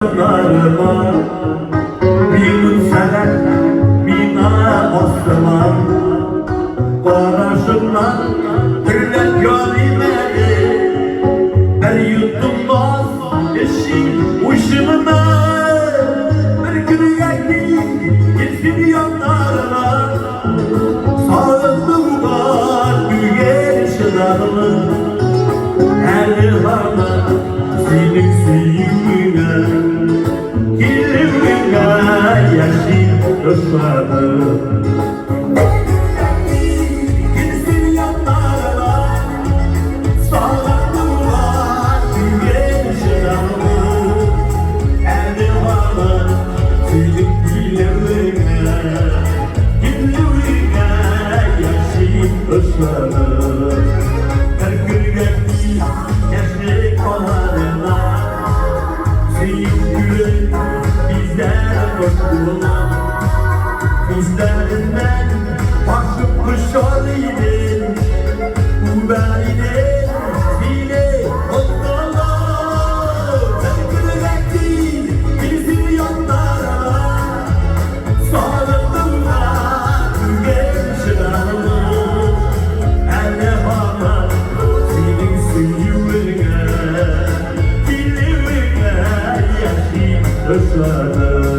Narıma bir senet bina osman Qarashımdan türlep yolimedi Bir yuttum boz eşin uşumuna Bir günü geldi gitsin yanlarına Sağlıklı var büyüyen şıdarlı Her hana senin sevimine yaşayıp ısladım Gitsin yanlarına sağlıklı var güven şıramı Elde bana senin dilemine Gitliğine yaşayıp ısladım Her gün geldi yaşayıp kolarına Senin güven Bizlerinden başım kuşalıydı Bu belide zile otlalar Her günü bekti bizim yanlara Sağlıklılar güven şılarını Elle bana senin suyuğuna Dilimine yaşayıp ıslanır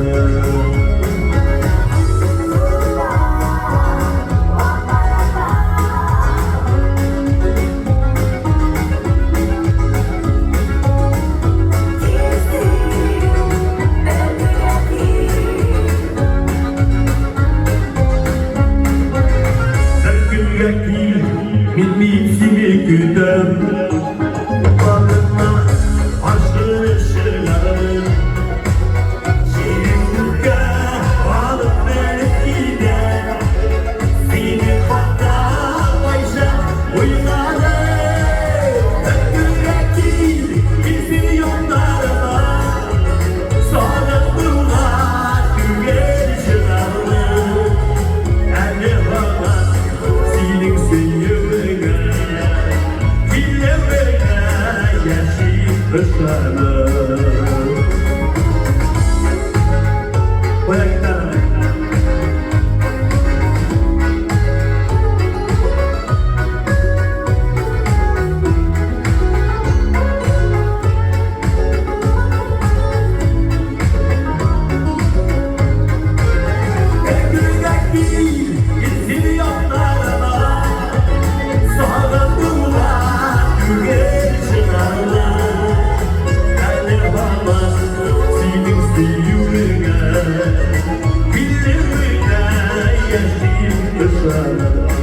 Minnisini güdem Bağırma aşkın ışıkları Şirinlikle alıp verip gider Seni hatta başa oynarım Öpürek değil bizim yollarına Sağlıklılar güven ışıkları Elle bana senin sevimine yaşayıp ıslanır Bilimine yaşayıp ıslanır